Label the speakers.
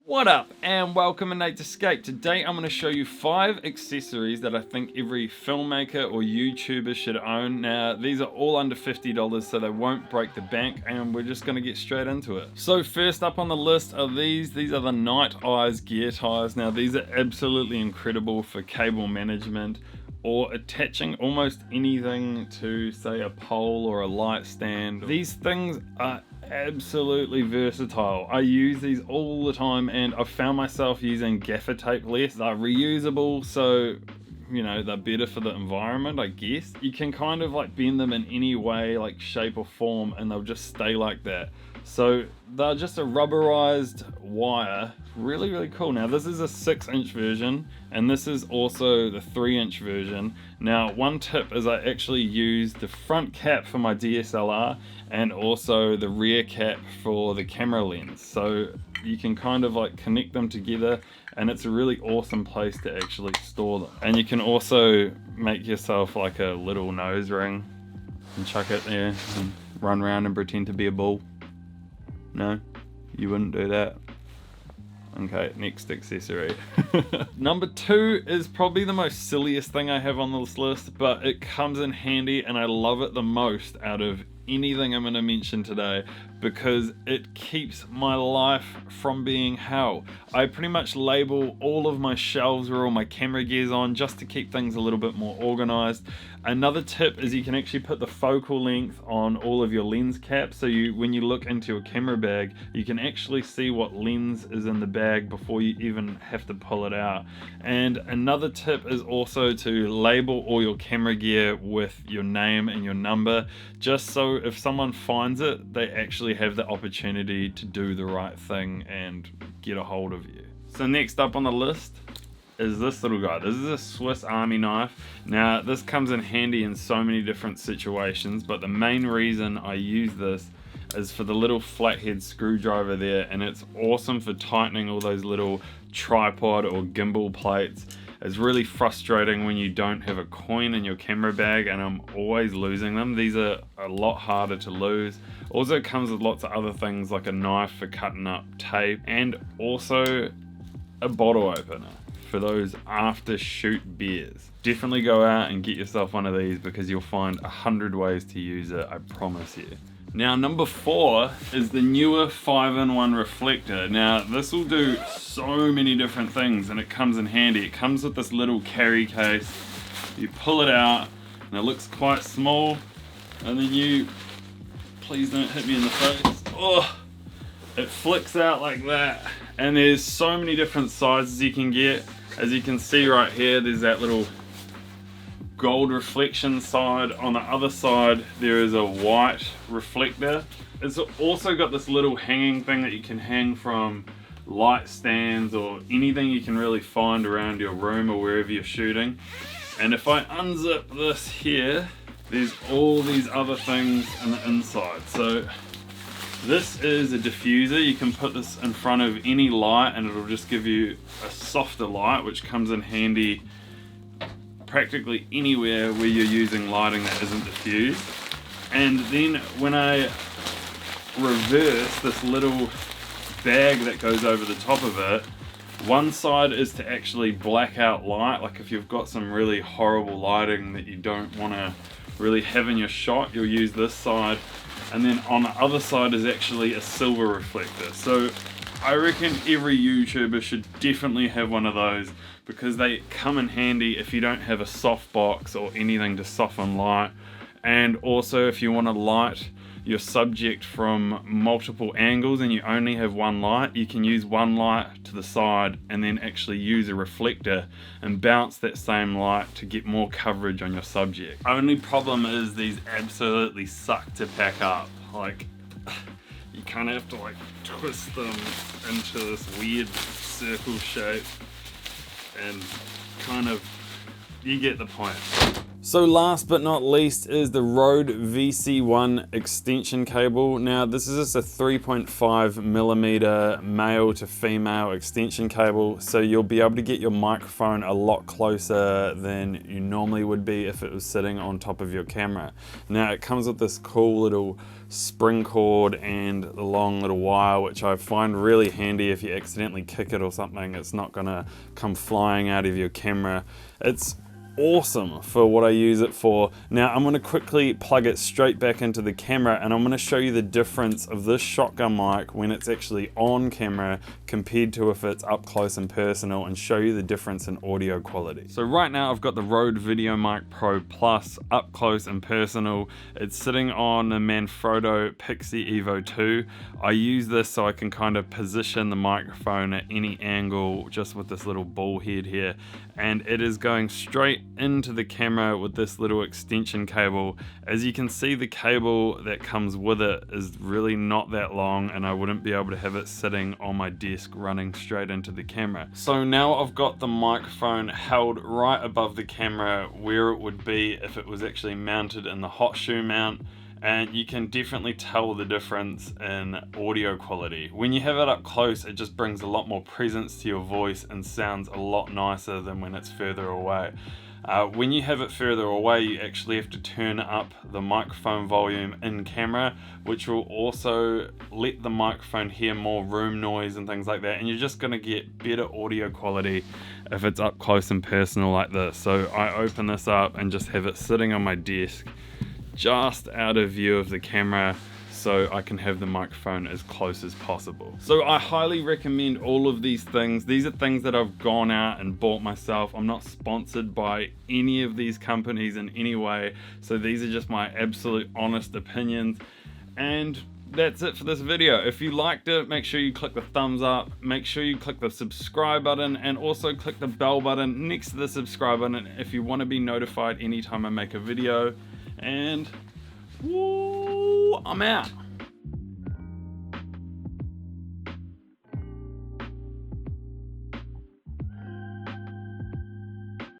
Speaker 1: What up and welcome to Nate's Escape. Today I'm going to show you 5 accessories that I think every filmmaker or YouTuber should own. Now these are all under $50 so they won't break the bank, and we're just going to get straight into it. So first up on the list are these are the Nite Ize gear ties. Now these are absolutely incredible for cable management or attaching almost anything to, say, a pole or a light stand. These things are absolutely versatile. I use these all the time and I've found myself using gaffer tape less. They're reusable, so you know, they're better for the environment, I guess. You can kind of like bend them in any way, like shape or form, and they'll just stay like that. So they're just a rubberized wire. Really cool. Now this is a 6-inch version and this is also the 3-inch version. Now one tip is I actually use the front cap for my DSLR and also the rear cap for the camera lens, so you can kind of like connect them together, and it's a really awesome place to actually store them. And you can also make yourself like a little nose ring and chuck it there and run around and pretend to be a bull. No, you wouldn't do that. Okay, next accessory. Number 2 is probably the most silliest thing I have on this list, but it comes in handy and I love it the most out of anything I'm going to mention today, because it keeps my life from being hell. I pretty much label all of my shelves where all my camera gear's on, just to keep things a little bit more organized. Another tip is you can actually put the focal length on all of your lens caps, so when you look into your camera bag, you can actually see what lens is in the bag before you even have to pull it out. And another tip is also to label all your camera gear with your name and your number, just so if someone finds it, they actually have the opportunity to do the right thing and get a hold of you. So next up on the list is this little guy. This is a Swiss Army knife. Now this comes in handy in so many different situations, but the main reason I use this is for the little flathead screwdriver there, and it's awesome for tightening all those little tripod or gimbal plates. It's really frustrating when you don't have a coin in your camera bag, and I'm always losing them. These are a lot harder to lose. Also it comes with lots of other things like a knife for cutting up tape, and also a bottle opener for those after shoot beers. Definitely go out and get yourself one of these because you'll find 100 ways to use it, I promise you. Now number 4 is the newer 5-in-1 reflector. Now this will do so many different things and it comes in handy. It comes with this little carry case. You pull it out and it looks quite small, and then you, please don't hit me in the face. Oh, it flicks out like that, and there's so many different sizes you can get. As you can see right here, there's that little gold reflection side. On the other side there is a white reflector. It's also got this little hanging thing that you can hang from light stands or anything you can really find around your room or wherever you're shooting. And if I unzip this here, there's all these other things on the inside. So this is a diffuser. You can put this in front of any light and it'll just give you a softer light, which comes in handy practically anywhere where you're using lighting that isn't diffused. And then when I reverse this little bag that goes over the top of it, one side is to actually black out light, like if you've got some really horrible lighting that you don't want to really have in your shot, you'll use this side. And then on the other side is actually a silver reflector. So I reckon every YouTuber should definitely have one of those, because they come in handy if you don't have a softbox or anything to soften light. And also if you want to light your subject from multiple angles and you only have one light, you can use one light to the side and then actually use a reflector and bounce that same light to get more coverage on your subject. Only problem is these absolutely suck to pack up. Like, you kind of have to like twist them into this weird circle shape, and kind of, you get the point. So last but not least is the Rode VC1 extension cable. Now this is just a 3.5mm male to female extension cable, so you'll be able to get your microphone a lot closer than you normally would be if it was sitting on top of your camera. Now it comes with this cool little spring cord and a long little wire, which I find really handy. If you accidentally kick it or something, it's not gonna come flying out of your camera. It's awesome for what I use it for. Now I'm going to quickly plug it straight back into the camera, and I'm going to show you the difference of this shotgun mic when it's actually on camera compared to if it's up close and personal, and show you the difference in audio quality. So right now I've got the Rode VideoMic Pro Plus up close and personal. It's sitting on a Manfrotto Pixie Evo 2. I use this so I can kind of position the microphone at any angle just with this little ball head here, and it is going straight into the camera with this little extension cable. As you can see, the cable that comes with it is really not that long, and I wouldn't be able to have it sitting on my desk running straight into the camera. So now I've got the microphone held right above the camera where it would be if it was actually mounted in the hot shoe mount, and you can definitely tell the difference in audio quality. When you have it up close, it just brings a lot more presence to your voice and sounds a lot nicer than when it's further away. When you have it further away, you actually have to turn up the microphone volume in camera, which will also let the microphone hear more room noise and things like that, and you're just going to get better audio quality if it's up close and personal like this. So I open this up and just have it sitting on my desk, just out of view of the camera, so I can have the microphone as close as possible. So I highly recommend all of these things. These are things that I've gone out and bought myself. I'm not sponsored by any of these companies in any way, so these are just my absolute honest opinions. And that's it for this video. If you liked it, make sure you click the thumbs up, make sure you click the subscribe button, and also click the bell button next to the subscribe button if you want to be notified anytime I make a video. And woo, I'm out.